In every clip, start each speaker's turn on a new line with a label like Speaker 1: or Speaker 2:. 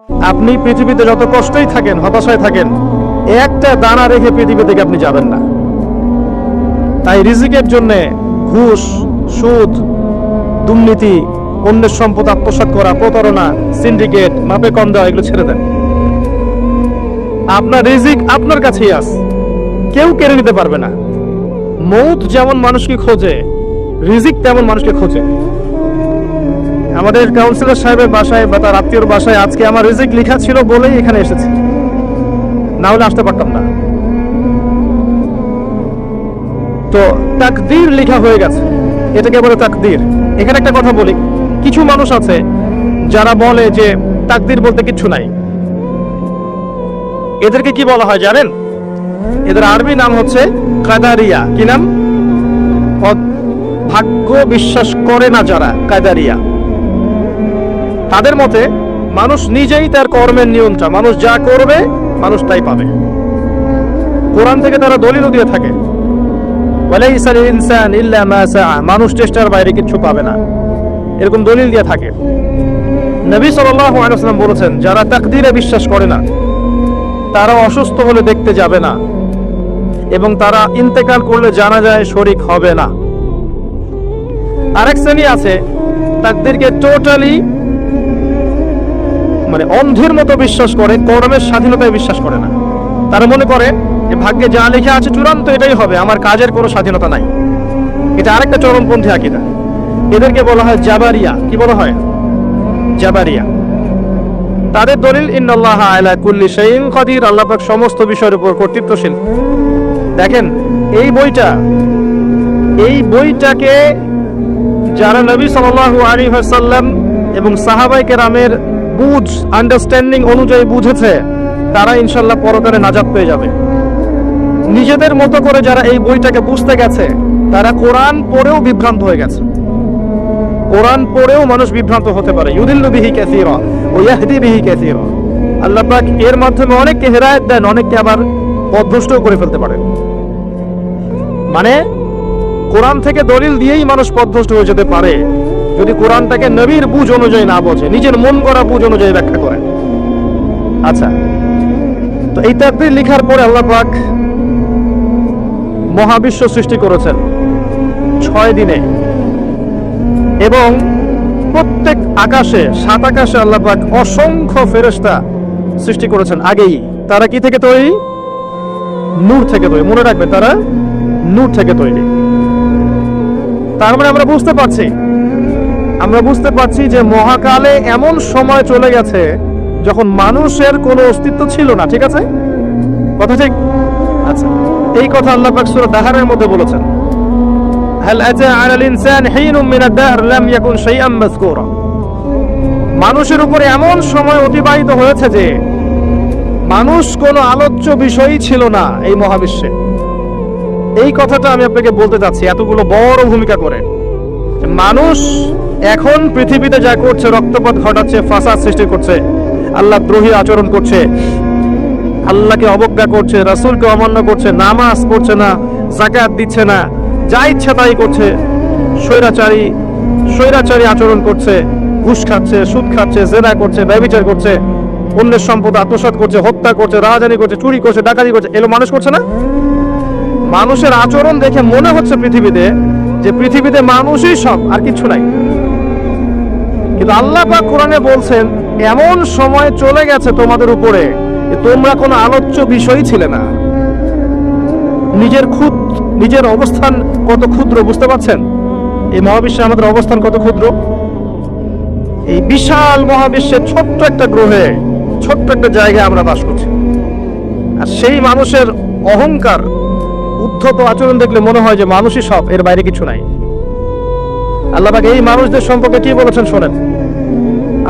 Speaker 1: আপনি পৃথিবীতে যত কষ্টই থাকেন, হতাশায় থাকেন, একটা দানা রেখে পৃথিবী থেকে আপনি যাবেন না। তাই রিজিকের জন্য ঘুষ, সুদ, দুর্নীতি, অন্যের সম্পদ আত্মসাৎ করা, প্রতারণা, সিন্ডিকেট, মাপে কম দেওয়া, এগুলো ছেড়ে দেন। আপনার রিজিক আপনার কাছেই আছে, কেউ কেড়ে নিতে পারবে না। মৌত যেমন মানুষকে খোঁজে, রিজিক তেমন মানুষকে খোঁজে। আমাদের কাউন্সিলর সাহেবের বাসায় বা তার আত্মীয়র বাসায় আজকে আমার রিজিক লেখা ছিল বলেই এখানে এসেছি, না হলে আসতে পারতাম না। তো তাকদীর লেখা হয়ে গেছে, এটাকে বলে তাকদীর। এখানে একটা কথা বলি, কিছু মানুষ আছে যারা বলে যে তাকদীর বলতে কিছু নাই। এদেরকে কি বলা হয় জানেন? এদের আরবি নাম হচ্ছে কাদারিয়া। কি নাম? ভাগ্য বিশ্বাস করে না যারা, কাদারিয়া। তাদের মতে মানুষ নিজেই তার কর্মের নিয়ন্ত্রণ, মানুষ যা করবে মানুষ তাই পাবে। কোরআন থেকে তারা দলিল দিয়ে থাকে, ওয়ালাইসাল ইনসান ইল্লা মা সাআ, মানুষ চেষ্টার বাইরে কিছু পাবে না, এরকম দলিল দিয়ে থাকে। নবী সাল্লাল্লাহু আলাইহি ওয়াসাল্লাম বলেছেন, যারা তাকদীরে বিশ্বাস করে না তারা অসুস্থ হলে দেখতে যাবে না, এবং তারা ইন্তেকাল করলে জানাজায় শরীক হবে না। আরেক শ্রেণী আছে তাকদীরকে টোটালি অন্ধের মতো বিশ্বাস করে, কর্মের স্বাধীনতায় বিশ্বাস করে না। তারা মনে করে যে ভাগ্যে যা লেখা আছে চূড়ান্ত এটাই হবে, আমার কাজের কোনো স্বাধীনতা নাই। এটা আরেকটা চরমপন্থী আকীদা। এদেরকে বলা হয় জাবারিয়া। কি বলা হয়? জাবারিয়া। তাদের দলিল ইন্নাল্লাহা আলা কুল্লি শাইইন কাদির, আল্লাহ পাক সমস্ত বিষয়ের উপর কর্তৃত্বশীল। দেখেন এই বইটাকে যারা নবী সাল্লাল্লাহু আলাইহি ওয়াসাল্লাম এবং সাহাবায়ে কেরামের বুঝ, আন্ডারস্ট্যান্ডিং অনুযায়ী বুঝেছে, তারা ইনশাআল্লাহ পরকালে নাজাত পেয়ে যাবে। নিজেদের মতো করে যারা এই বইটাকে বুঝতে গেছে, তারা কোরআন পড়েও বিভ্রান্ত হয়ে গেছে। কোরআন পড়েও মানুষ বিভ্রান্ত হতে পারে। ইউদিল্লু বিহি কাসীরা ওয়া ইয়াহদি বিহি কাসীরা। আল্লাহ পাক এর মাধ্যমে অনেককে হেদায়েত দেন, অনেককে আবার পথভ্রষ্টও করে ফেলতে পারেন। মানে কোরআন থেকে দলিল দিয়েই মানুষ পথভ্রষ্ট হয়ে যেতে পারে, যদি কোরআনটাকে নবীর বুঝ অনুযায়ী না বোঝে, নিজের মন গড়া বুঝ অনুযায়ী ব্যাখ্যা করে। আচ্ছা, তো এই তাকদীর লেখার পরে আল্লাহ পাক মহাবিশ্ব সৃষ্টি করেছেন 6 দিনে, এবং প্রত্যেক আকাশে, 7 আকাশে আল্লাহ পাক অসংখ্য ফেরেশতা সৃষ্টি করেছেন আগেই। তারা কি থেকে তৈরি? নূর থেকে তৈরি। মনে রাখবেন, তারা নূর থেকে তৈরি। তার মানে আমরা বুঝতে পারছি যে মহাকালে এমন সময় চলে গেছে যখন মানুষের কোনো অস্তিত্ব ছিল না। ঠিক আছে? কথা ঠিক? আচ্ছা, এই কথা আল্লাহ পাক সূরা দাহরের মধ্যে বলেছেন, হাল আতা আলাল ইনসান হিনুম মিনাদ দাহর লাম ইয়াকুন শাইআম মাযকুরা। মানুষের উপরে এমন সময় অতিবাহিত হয়েছে যে মানুষ কোনো আলোচ্য বিষয়ই ছিল না এই মহাবিশ্বে। এই কথাটা আমি আপনাকে বলতে চাচ্ছি এতগুলো বড় ভূমিকা করে। মানুষ এখন পৃথিবীতে যা করছে, রক্তপাত ঘটাচ্ছে, ফাসাদ সৃষ্টি করছে, আল্লাহ দ্রোহী আচরণ করছে, আল্লাহকে অবজ্ঞা করছে, রাসূলকে অমান্য করছে, নামাজ পড়ছে না, যাকাত দিচ্ছে না, যা ইচ্ছা তাই করছে, স্বৈরাচারী আচরণ করছে, ঘুষ খাচ্ছে, সুদ খাচ্ছে, জেনা করছে, ব্যভিচার করছে, অন্যের সম্পদ আত্মসাৎ করছে, হত্যা করছে, রাহাজানি করছে, চুরি করছে, ডাকাতি করছে। এগুলো মানুষ করছে না? মানুষের আচরণ দেখে মনে হচ্ছে পৃথিবীতে মানুষই সব, আর কিছু নাই। কিন্তু আল্লাহ পাক কোরআনে বলছেন, এমন সময় চলে গেছে তোমাদের উপরে যে তোমরা কোনো আলোচ্য বিষয়ই ছিলে না। নিজের অবস্থান কত ক্ষুদ্র বুঝতে পারছেন? এই মহাবিশ্বে আমাদের অবস্থান কত ক্ষুদ্র। এই বিশাল মহাবিশ্বের ছোট্ট একটা গ্রহে, ছোট্ট একটা জায়গায় আমরা বাস করছি। আর সেই মানুষের অহংকার, উদ্ধত আচরণ দেখলে মনে হয় যে মানুষই সব, এর বাইরে কিছু নাই। আল্লাহ পাক এই মানুষদের সম্পর্কে কি বলেছেন শোনেন।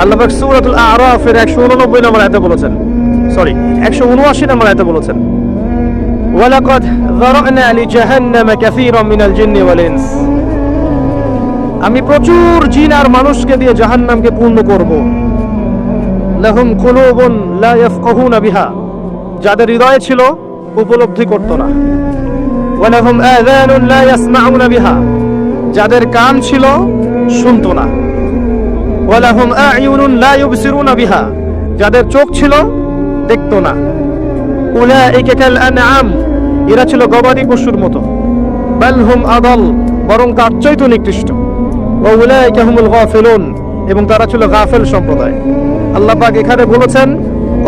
Speaker 1: আল্লাহ পাক সূরাতুল আরাফের 189 নম্বর আয়াতে বলেছেন, 179 নম্বর আয়াতে বলেছেন, ওয়ালাকাদ যারানা লিজাহান্নামা কাসীরাম মিনাল জিন্নি ওয়াল ইনস। আমি প্রচুর জিন আর মানুষকে দিয়ে জাহান্নামকে পূর্ণ করব। লাহুম কুলুবুন লা ইয়াফকাহুনা বিহা, যাদের হৃদয় ছিল উপলব্ধি করত না। ওয়া লাহুম আযানুন লা ইয়াসমাউনা বিহা, যাদের কান ছিল শুনতো না। ওয়া লাহুম আ'য়ুনুন লা ইউবসিরুনা বিহা, যাদের চোখ ছিল দেখতো না। উলাইকা কাল আনআম, এরা ছিল গবাদি পশুর মতো। বাল হুম আদাল, বরং তার চাইতে নিকৃষ্ট। ওয়া উলাইকা হুমুল গাফিলুন, এবং তারা ছিল গাফেল সম্প্রদায়। আল্লাহ পাক এখানে বলেছেন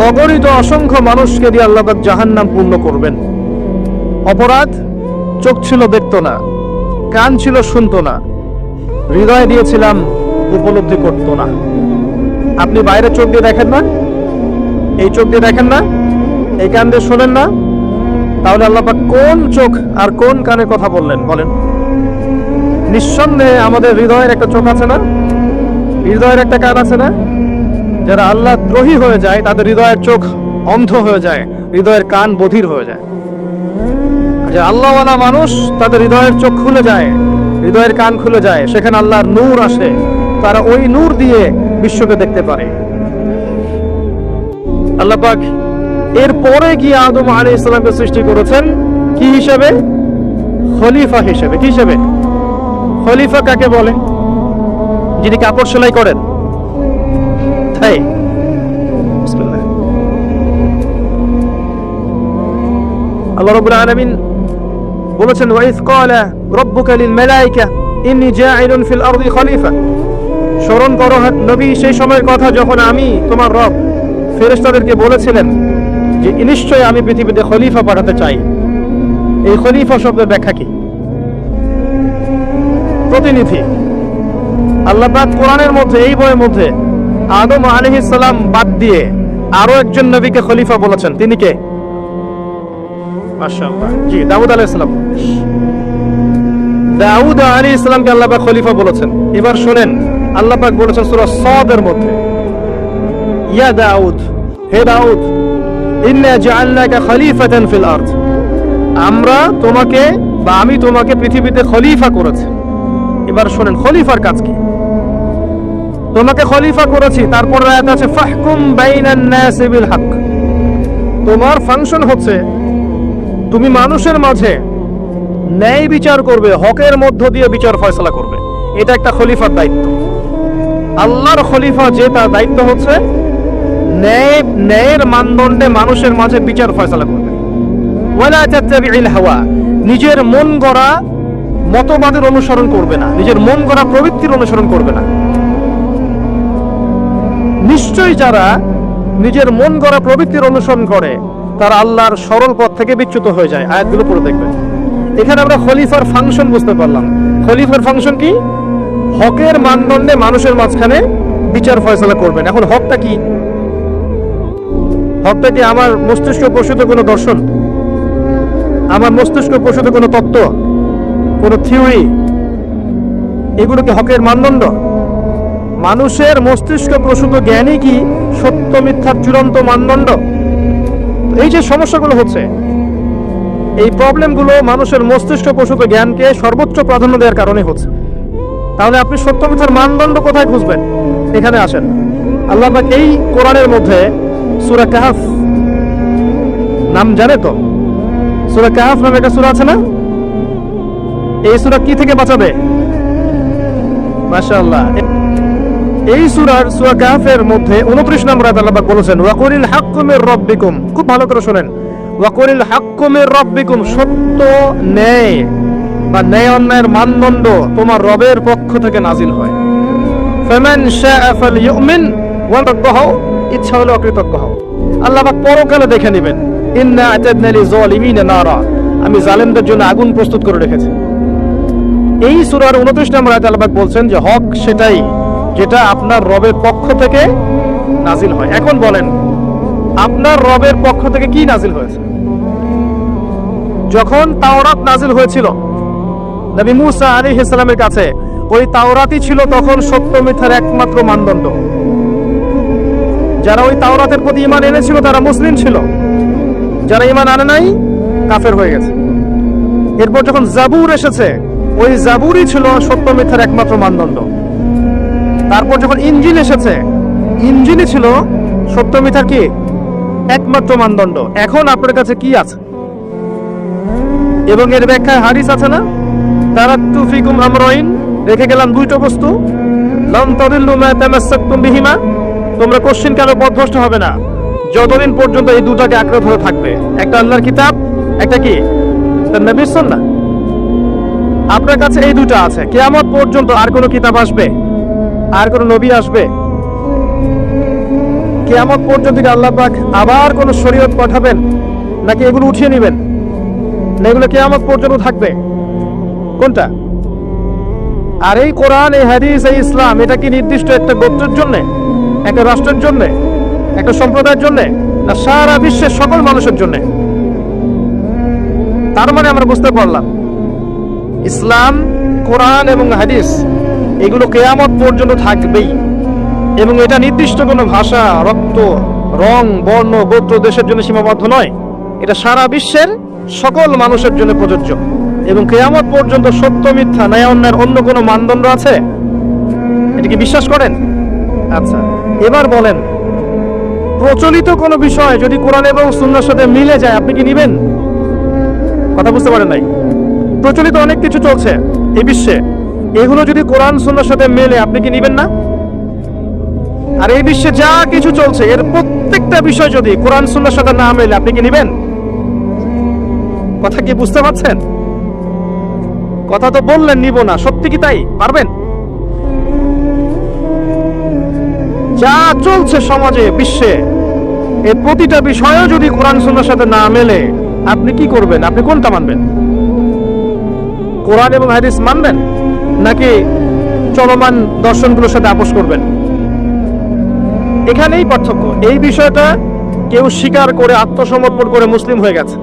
Speaker 1: অগণিত অসংখ্য মানুষকে দিয়ে আল্লাহ পাক জাহান্নাম পূর্ণ করবেন। অপরাধ, চোখ ছিল দেখতো না, কান ছিল শুনতো না, হৃদয় দিয়েছিলাম উপলব্ধি করতো না। আপনি বাইরে চোখ দিয়ে দেখেন না, এই চোখ দিয়ে দেখেন না, এই কান দিয়ে শোনেন না, তাহলে আল্লাহ পাক কোন চোখ আর কোন কানে কথা বললেন বলেন? নিঃসন্দেহে আমাদের হৃদয়ের একটা চোখ আছে না, হৃদয়ের একটা কান আছে না? যারা আল্লাহ দ্রোহী হয়ে যায় তাদের হৃদয়ের চোখ অন্ধ হয়ে যায়, হৃদয়ের কান বধির হয়ে যায়। যে আল্লাহওয়ালা মানুষ তাদের হৃদয়ের চোখ খুলে যায়, হৃদয়ের কান খুলে যায়, সেখানে আল্লাহর নূর আসে, তারা ওই নূর দিয়ে বিশ্বকে দেখতে পারে। আল্লাহ পাক এরপরে গিয়ে আদম আলাইহিস সালামকে সৃষ্টি করেছেন কি হিসেবে? খলিফা হিসেবে। কি হিসেবে? খলিফা কাকে বলে? যিনি কাপড় সেলাই করেন, তাই? বিসমিল্লাহ। আল্লাহ রাব্বুল আলামিন বলেছেন ওয়াইজ ক্বালা রাব্বুকা লিল মালায়েকা ইন্নী জাইলুন ফিল আরদি খলিফা। স্মরণ করো নবী সেই সময়ের কথা যখন আমি তোমার রব ফেরেশতাদেরকে বলেছিলেন যে নিশ্চয়ই আমি পৃথিবীতে খলিফা পাঠাতে চাই। এই খলিফা শব্দের ব্যাখ্যা কি? প্রতিনিধি। আল্লাহ পাক কোরআনের মধ্যে, এই বইয়ের মধ্যে আদম আলাইহিস সালাম বাদ দিয়ে আরো একজন নবীকে খলিফা বলেছেন। তিনি কে? মাশাআল্লাহ, জি, দাউদ আলাইহিস সালাম। দাউদ আলাইহিস সালামকে আল্লাহ পাক খলিফা বলেছেন। এবার শুনেন, আল্লাহ পাক বলেছেন সূরা সাদের মধ্যে, ইয়া দাউদ, হে দাউদ, ইন্না জাআলনাকা খলিফাতান ফিল আরদ, আমরা তোমাকে বা আমি তোমাকে পৃথিবীতে খলিফা করেছি। এবার শুনেন খলিফার কাজ কি। তোমাকে খলিফা করেছি, তারপর আয়াত আছে ফাহকুম বাইনান নাসি বিল হক। তোমার ফাংশন হচ্ছে তুমি মানুষের মাঝে ন্যায় বিচার করবে, হকের মধ্য দিয়ে বিচার ফয়সালা করবে। এটা একটা খলিফার দায়িত্ব। আল্লাহর খলিফা যে, তার দায়িত্ব হচ্ছে ন্যায়ের মানদণ্ডে মানুষের মাঝে বিচার ফয়সালা করবে। ওয়ালা তাত্তাবিউল হাওয়া, নিজের মন গড়া মতবাদের অনুসরণ করবে না, নিজের মন গড়া প্রবৃত্তির অনুসরণ করবে না। নিশ্চয়ই যারা নিজের মন গড়া প্রবৃত্তির অনুসরণ করে তারা আল্লাহর সরল পথ থেকে বিচ্যুত হয়ে যায়। আয়াতগুলো পড়ে দেখবেন। এখানে আমরা খলিফার ফাংশন বুঝতে পারলাম। খলিফার ফাংশন কি? হকের মানদণ্ডে মানুষের মাঝখানে বিচার ফয়সালা করবেন। এখন হকটা কি? হকটা কি আমার মস্তিষ্ক প্রসূত কোনো দর্শন, আমার মস্তিষ্ক প্রসূত কোনো তত্ত্ব, কোনো থিওরি? এগুলো কি হকের মানদণ্ড? মানুষের মস্তিষ্ক প্রসূত জ্ঞানই কি সত্য মিথ্যার চূড়ান্ত মানদণ্ড? এই যে সমস্যাগুলো হচ্ছে, এই প্রবলেমগুলো মানুষের মস্তিষ্ক প্রসূত জ্ঞানকে সর্বোচ্চ প্রাধান্য দেওয়ার কারণে হচ্ছে। তাহলে আপনি সত্য মিথ্যার মানদণ্ড কোথায় খুঁজবেন? এখানে আসেন। আল্লাহ পাক এই কোরআনের মধ্যে সূরা কাহফ নাম জানে তো? সূরা কাহফ নামে একটা সূরা আছে না? এই সূরা কি থেকে বাঁচাবে? মাশাআল্লাহ, এই সূরা কাহফের মধ্যে 29 নম্বর আয়াতে আল্লাহ পাক বলেছেন ওয়াকুলিল হাক্কু মির রাব্বিকুম। খুব ভালো করে শুনেন, ওয়াকুলিল হাক্কু মির রাব্বিকুম, সত্য ন্যায় বা ন্যায় অন্যায়ের মানদণ্ড তোমার রবের পক্ষ থেকে নাজিল হয়। ফামান শাআ ফালইউমিন ওয়া তাকহু, ইচ্ছা হলে অকৃতজ্ঞ হও। আল্লাহ পাক পরকালে দেখে নেবেন। ইন্না আতাদনা লিযালিমিনা নারা, আমি জালেমদের জন্য আগুন প্রস্তুত করে রেখেছি। এই সূরার 29 নম্বর আয়াতে আল্লাহ পাক বলছেন যে হক সেটাই যেটা আপনার রবের পক্ষ থেকে নাজিল হয়। এখন বলেন, আপনার রবের পক্ষ থেকে কি নাজিল হয়েছে? যখন তাওরাত নাজিল হয়েছিল নবী মুসা আলাইহিস সালামের কাছে, ওই তাওরাতই ছিল তখন সত্য মিথ্যার একমাত্র মানদণ্ড। যারা ওই তাওরাতের প্রতি ঈমান এনেছিল তারা মুসলিম ছিল, যারা ঈমান আনে নাই কাফের হয়ে গেছে। এরপর যখন জাবুর এসেছে, ওই জাবুরই ছিল সত্য মিথ্যার একমাত্র মানদণ্ড। তারপর যখন ইনজিল এসেছে, ইনজিলই ছিল সত্য মিথ্যার কি একমাত্র মানদণ্ড। এখন আপনার কাছে কি আছে? এবং এর ব্যাখ্যায় হাদিস আছে না, তারাকতু ফিকুম আমরাইন, রেখে গেলাম দুইটা বস্তু, লাম তাদিল্লু মা তামাসসাকতুম বিহিমা, তোমরা কোশ্চিন কালে পথভ্রষ্ট হবে না যতদিন পর্যন্ত এই দুটাকে আঁকড়ে ধরে থাকবে। একটা আল্লাহর কিতাব, একটা কি তার নবীর সুন্নাহ। আপনার কাছে এই দুটো আছে, কিয়ামত পর্যন্ত আর কোনো কিতাব আসবে, আর কোনো নবী আসবে? কিয়ামত পর্যন্ত কি আল্লাহ পাক আবার কোনো শরীয়ত পাঠাবেন, নাকি এগুলো উঠিয়ে নেবেন? না এগুলো কিয়ামত পর্যন্ত থাকবে? কোনটা? আর এই কোরআন, এই হাদিস, এই ইসলাম, এটা কি নির্দিষ্ট একটা গোত্রের জন্য, একটা রাষ্ট্রের জন্য, একটা সম্প্রদায়ের জন্য, না সারা বিশ্বের সকল মানুষের জন্য? তার মানে আমরা বুঝতে পারলাম ইসলাম, কোরআন এবং হাদিস এগুলো কিয়ামত পর্যন্ত থাকবেই, এবং এটা নির্দিষ্ট কোনো ভাষা, রক্ত, রং, বর্ণ, গোত্র, দেশের জন্য সীমাবদ্ধ নয়। এটা সারা বিশ্বের সকল মানুষের জন্য প্রযোজ্য, এবং কিয়ামত পর্যন্ত সত্য মিথ্যা, ন্যায় অন্যায়ের অন্য কোনো মানদণ্ড আছে? এটা কি বিশ্বাস করেন? আচ্ছা, এবার বলেন, প্রচলিত কোনো বিষয় যদি কোরআন এবং সুন্নাহর সাথে মিলে যায়, আপনি কি নেবেন? কথা বুঝতে পারেন নাই? প্রচলিত অনেক কিছু চলছে এই বিশ্বে, এগুলো যদি কোরআন সুন্নাহর সাথে মেলে, আপনি কি নেবেন না? আর এই বিশ্বে যা কিছু চলছে এর প্রত্যেকটা বিষয় যদি কোরআন সুন্নাহর সাথে না মেলে, আপনি কি নেবেন? কথা কি বুঝতে পারছেন? কথা তো বললেন নিব না, সত্যি কি তাই? পারবেন? যা চলছে সমাজে, বিশ্বে, এর প্রতিটা বিষয়ও যদি কোরআন সুন্নাহর সাথে না মেলে, আপনি কি করবেন? আপনি কোনটা মানবেন? কোরআন এবং হাদিস মানবেন, নাকি চলমান দর্শনগুলোর সাথে আপোষ করবেন? এখানেই পার্থক্য। এই বিষয়টা কেউ স্বীকার করে আত্মসমর্পণ করে মুসলিম হয়ে গেছে,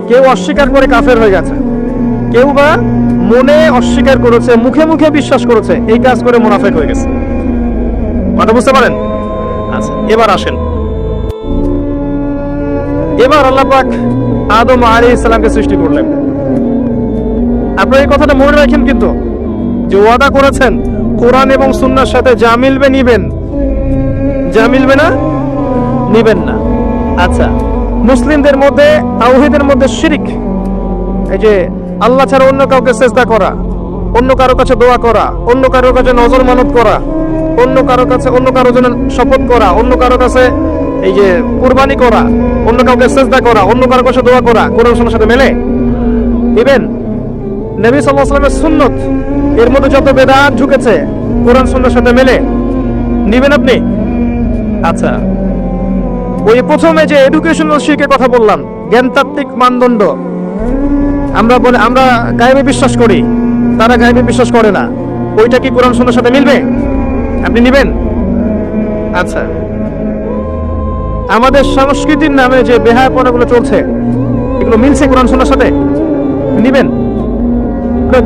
Speaker 1: কেউ অস্বীকার করে কাফের হয়ে গেছে, কেউ বা মনে অস্বীকার করেছে, মুখে মুখে বিশ্বাস করেছে, এই কাজ করে মুনাফিক হয়ে গেছে। কথা বুঝতে পারেন? আচ্ছা, এবার আসেন, এবার আল্লাহ পাক আদম আলাইহিস সালামকে সৃষ্টি করলেন। আপনারা এই কথাটা মনে রাখেন কিন্তু, যে ওয়াদা করেছেন কোরআন এবং সুন্নাহর সাথে যা মিলবে নিবেন, যা মিলবে না নিবেন না। আচ্ছা, মুসলিমদের মধ্যে, তাওহীদের মধ্যে শিরক, এই যে আল্লাহ ছাড়া অন্য কাউকে সিজদা করা, অন্য কারো কাছে দোয়া করা, অন্য কারো কাছে নজর মানত করা, অন্য কারো কাছে, অন্য কারো জন্য শপথ করা, অন্য কারো কাছে এই যে কুরবানি করা, অন্য কাউকে সিজদা করা, অন্য কারো কাছে দোয়া করা, কোরআন সুন্নাহর সাথে মেলে? নিবেন? নবী সাল্লাল্লাহু আলাইহি ওয়াসাল্লামের সুন্নাত, এর মধ্যে যত বেদাত ঢুকেছে, কোরআন সুন্নাহর সাথে মেলে? নিবেন আপনি? আচ্ছা, ওই প্রথমে যে এডুকেশনাল শিক্ষার কথা বললাম, জ্ঞানতাত্ত্বিক মানদণ্ড, আমরা গায়েবে বিশ্বাস করি, তারা গায়েবে বিশ্বাস করে না, ওইটা কি কোরআন সুন্নাহর সাথে মিলবে? আপনি নিবেন? আচ্ছা, আমাদের সংস্কৃতির নামে যে বেহায়াপনাগুলো চলছে, এগুলো মিলছে কোরআন সুন্নাহর সাথে? নিবেন?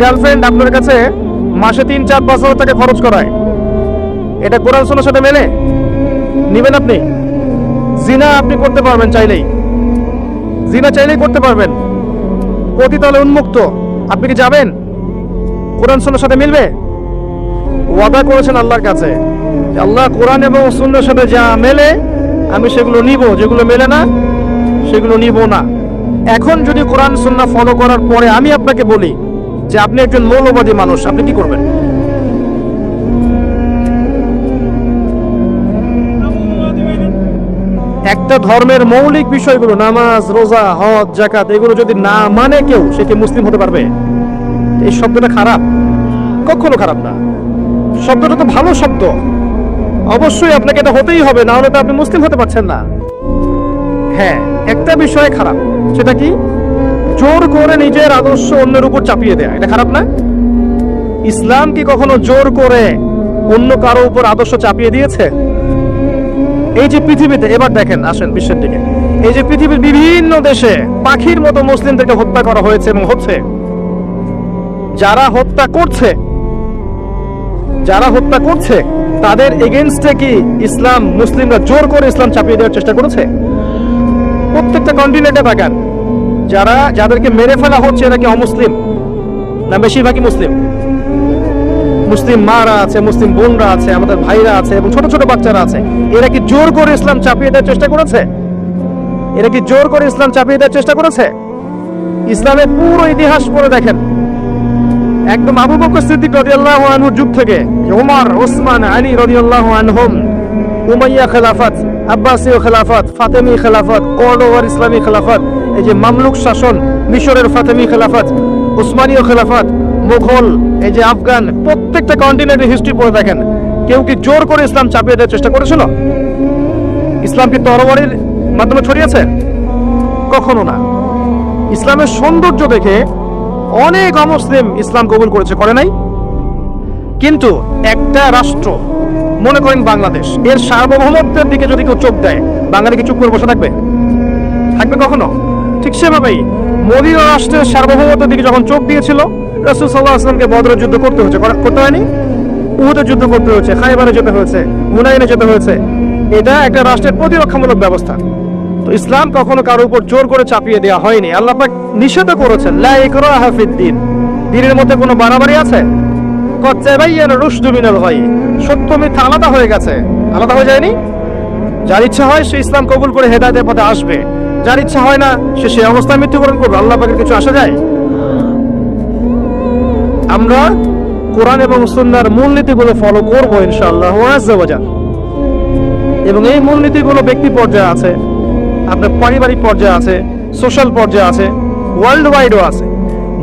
Speaker 1: গার্লফ্রেন্ড আপনার কাছে মাসে 3-4-5 হাজার টাকা খরচ করায়, এটা কোরআন সুন্নাহর সাথে মেলে? নিবেন আপনি? জিনা আপনি করতে পারবেন চাইলেই, জিনা চাইলেই করতে পারবেন, পতিতালয় উন্মুক্ত, আপনি কি যাবেন? কোরআন সুন্নাহর সাথে মিলবে? ওয়াদা করেছেন আল্লাহর কাছে, আল্লাহ কোরআন এবং সুন্নাহর সাথে যা মেলে আমি সেগুলো নিব, যেগুলো মেলে না সেগুলো নিব না। এখন যদি কোরআন সুন্নাহ ফলো করার পরে আমি আপনাকে বলি যে আপনি একজন মৌলবাদী মানুষ, আপনি কি করবেন? একটা ধর্মের মৌলিক বিষয়গুলো, নামাজ, রোজা, হজ, যাকাত, এগুলো যদি না মানে কেউ, সে কি মুসলিম হতে পারবে? এই শব্দটা খারাপ? কখনো খারাপ না, শব্দটা তো ভালো শব্দ। অবশ্যই আপনাকে এটা হতেই হবে, না হলে তো আপনি মুসলিম হতে পারছেন না। হ্যাঁ, একটা বিষয় খারাপ, সেটা কি? জোর করে নিজের আদর্শ অন্যের উপর চাপিয়ে দেয়া, এটা খারাপ না? ইসলাম কি কখনো জোর করে অন্য কারো উপর আদর্শ চাপিয়ে দিয়েছে? এই যে পৃথিবীতে, এবার দেখেন, আসেন বিশ্বের দিকে, এই যে পৃথিবীর বিভিন্ন দেশে পাখির মতো মুসলিমদেরকে হত্যা করা হয়েছে এবং হচ্ছে। যারা হত্যা করছে তাদের এগেইনস্টে কি ইসলাম, মুসলিমরা জোর করে ইসলাম চাপিয়ে দেওয়ার চেষ্টা করেছে? প্রত্যেকটা কন্টিনেন্টে তাকান, যাদেরকে মেরে ফেলা হচ্ছে এরা কি অমুসলিম না বেশিরভাগই মুসলিম? মুসলিম মারা আছে, মুসলিম বোনরা আছে, আমাদের ভাইরা আছে এবং ছোট ছোট বাচ্চারা আছে। এরা কি জোর করে ইসলাম চাপিয়ে দেওয়ার চেষ্টা করেছে? এরা কি জোর করে ইসলাম চাপিয়ে দেওয়ার চেষ্টা করেছে? ইসলামের পুরো ইতিহাস পড়ে দেখেন, একদম আবু বকর সিদ্দিক রাদিয়াল্লাহু আনহুর যুগ থেকে ওমর, ওসমান, আলী রাদিয়াল্লাহু আনহুম, উমাইয়া খেলাফত, আব্বাসীয় খেলাফত, ফাতেমি খেলাফত, কর্ডোভার ইসলামী খেলাফত, এই যে মামলুক শাসন, মিশরের ফাতেমি খেলাফত, উসমানীয় খেলাফত, মুঘল, এই যে আফগান, প্রত্যেকটা কন্টিনেন্টের হিস্ট্রি পড়ে দেখেন, কেউ কি জোর করে ইসলাম চাপিয়ে দেওয়ার চেষ্টা করেছিল? ইসলাম কি তরবারির মাধ্যমে ছড়িয়েছে? কখনো না। ইসলামের সৌন্দর্য দেখে অনেক অমুসলিম ইসলাম কবুল করেছে, করে নাই? কিন্তু একটা রাষ্ট্র, মনে করেন বাংলাদেশ, এর সার্বভৌমত্বের দিকে যদি কেউ চোখ দেয়, বাঙালি কি চুপ করে বসে থাকবে? থাকবে কখনো? ঠিক সেভাবেই মদিনা রাষ্ট্রের সার্বভৌমত্বের দিকে যখন চোখ দিয়েছিল, রাসূল সাল্লাল্লাহু আলাইহি ওয়াসাল্লামকে বদরের যুদ্ধ করতে হয়েছে, করতে হয়নি? উহুদের যুদ্ধ করতে হয়েছে, খায়বারে যেতে হয়েছে, হুনাইনে যেতে হয়েছে। এটা একটা রাষ্ট্রের প্রতিরক্ষামূলক ব্যবস্থা। তো ইসলাম কখনো কারো উপর জোর করে চাপিয়ে দেওয়া হয়নি। আল্লাহ পাক নিষেধ করেছেন, লা ইকরাহা ফিদ্দীন, দ্বীনের মধ্যে কোনো বাড়াবাড়ি আছে? কদ তাবায়্যানা রুশদু মিনাল গায়, সত্য মিথ্যা আলাদা হয়ে গেছে, আলাদা হয়ে যায়নি? যার ইচ্ছা হয় সে ইসলাম কবুল করে হেদায়েতের পথে আসবে, যার ইচ্ছা হয় না সে সেই অবস্থায় মৃত্যুবরণ করবে। আল্লাহ পাকের কিছু আসা যায়? আমরা কোরআন এবং সুন্নাহর মূলনীতিগুলো ফলো করব ইনশাআল্লাহ আজ্জা ওয়া জাল। এবং এই মূলনীতিগুলো ব্যক্তি পর্যায়ে আছে, আপনার পারিবারিক পর্যায়ে আছে, সোশ্যাল পর্যায়ে আছে, ওয়ার্ল্ড ওয়াইডও আছে।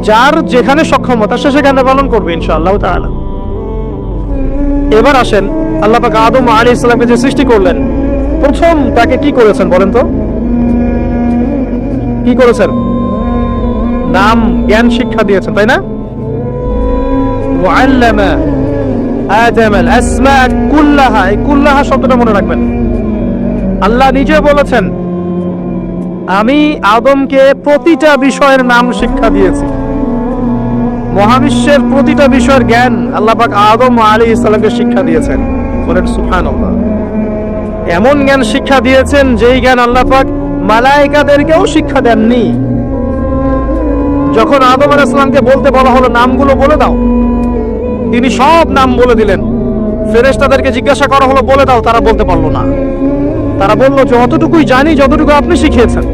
Speaker 1: যার যেখানে সক্ষমতা সে সেখানে পালন করবে ইনশাআল্লাহ তাআলা। এবার আসেন, আল্লাহ পাক আদম আলাইহিস সালামকে যে সৃষ্টি করলেন, প্রথম তাকে কি করেছেন বলেন তো? কি করেছেন? নাম, জ্ঞান, শিক্ষা দিয়েছেন, তাই না? ওয়াল্লামা আদম আল আসমা কুল্লাহা, এই কুল্লাহা শব্দটা মনে রাখবেন। আল্লাহ নিজে বলেছেন, আমি আদমকে প্রতিটা বিষয়ের নাম শিক্ষা দিয়েছি। মহাবিশ্বের প্রতিটা বিষয়ের জ্ঞান আল্লাহ পাক আদম আলাইহিস সালামকে শিক্ষা দিয়েছেন। বলেন সুবহানাল্লাহ। এমন জ্ঞান শিক্ষা দিয়েছেন যেই জ্ঞান আল্লাহ পাক মালায়েকাদেরকেও শিক্ষা দেননি। যখন আদম আলাইহিস সালামকে বলতে বলা হলো নামগুলো বলে দাও, তিনি সব নাম বলে দিলেন। ফেরেশতাদেরকে জিজ্ঞাসা করা হলো বলে দাও, তারা বলতে পারলো না। তারা বলল যে অতটুকুই জানি যতটুকু আপনি শিখিয়েছেন।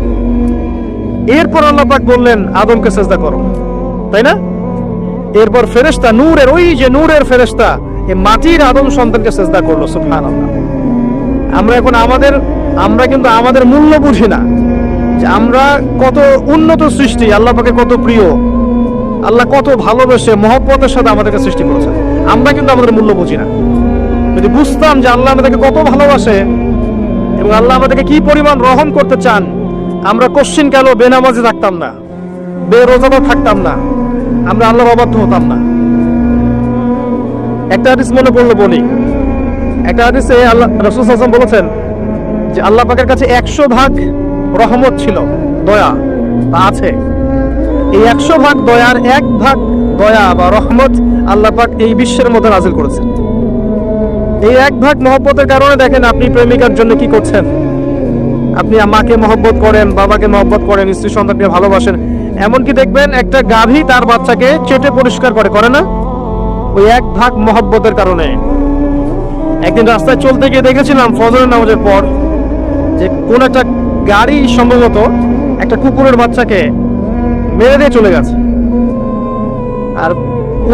Speaker 1: এরপর আল্লাহ পাক বললেন আদমকে সিজদা করো, তাই না? এরপর ফেরেশতা নূরের, ওই যে নূরের ফেরেশতা, এই মাটির আদম সন্তানকে সিজদা করলো। সুবহানাল্লাহ। আমরা কিন্তু আমাদের মূল্য বুঝি না, যে আমরা কত উন্নত সৃষ্টি, আল্লাহ পাকের কত প্রিয়, আল্লাহ কত ভালোবেসে মহব্বতের সাথে আমাদেরকে সৃষ্টি করেছেন। আমরা কিন্তু আমাদের মূল্য বুঝি না। যদি বুঝতাম যে আল্লাহ আমাদেরকে কত ভালোবাসে এবং আল্লাহ আমাদেরকে কি পরিমাণ রহম করতে চান, আমরা কোশ্চিন কেন বেনামাজি থাকতাম না, বেরোজাদার থাকতাম না, আমরা আল্লাহর অবাধ্য হতাম না। একটা হাদিস মনে পড়লো বলি। একটা হাদিসে আল্লাহ রাসূল সাল্লাল্লাহু আলাইহি ওয়াসাল্লাম বলেছেন যে আল্লাহ পাকের কাছে 100 ভাগ রহমত ছিল, দয়া তা আছে। এই 100 ভাগ দয়ার 1 ভাগ দয়া বা রহমত আল্লাহ পাক এই বিশ্বের মধ্যে নাযিল করেছেন। এই 1 ভাগ মহব্বতের কারণে দেখেন আপনি প্রেমিকার জন্য কি করছেন। আপনি মাকে মহব্বত করেন, বাবাকে মহব্বত করেন, স্ত্রী সন্তানকে ভালোবাসেন। এমনকি দেখবেন একটা গাভী তার বাচ্চাকে চেটে পরিষ্কার করে না? ওই 1 ভাগ মহব্বতের কারণে। একদিন রাস্তায় চলতে গিয়ে দেখেছিলাম ফজরের নামাজের পর যে কোন একটা গাড়ি সম্ভবত একটা কুকুরের বাচ্চাকে মেরে দিয়ে চলে গেছে। আর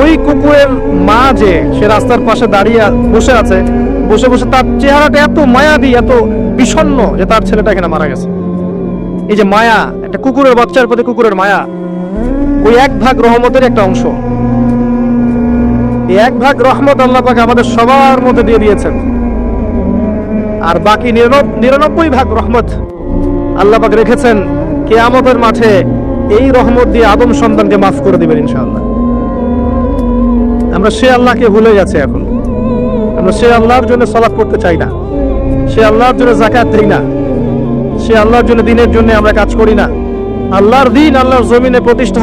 Speaker 1: ওই কুকুরের মা যে সে রাস্তার পাশে দাঁড়িয়ে বসে আছে, বসে বসে তার চেহারাটা এত মায়াবী, এত বিষণ্ণ যে তার ছেলেটা এখানে মারা গেছে। এই যে মায়া, একটা কুকুরের বাচ্চার প্রতি কুকুরের মায়া, ওই 1 ভাগ রহমতের একটা অংশ। এই 1 ভাগ রহমত আল্লাহ পাক আমাদের সবার মধ্যে দিয়ে দিয়েছেন। আর বাকি 99 ভাগ রহমত আল্লাহ পাক রেখেছেন কিয়ামতের মাঠে। এই রহমত দিয়ে আদম সন্তানকে মাফ করে দিবেন ইনশাআল্লাহ। আমরা সে আল্লাহকে ভুলে গেছি এখন। আমরা সে আল্লাহর জন্য সালাত করতে চাই না, সে আল্লাহর জন্য যাকাত দেই না, সে আল্লাহর জন্য, দিনের জন্য আমরা কাজ করি না। আল্লাহর দিন আল্লাহর জমিনে প্রতিষ্ঠা হোক,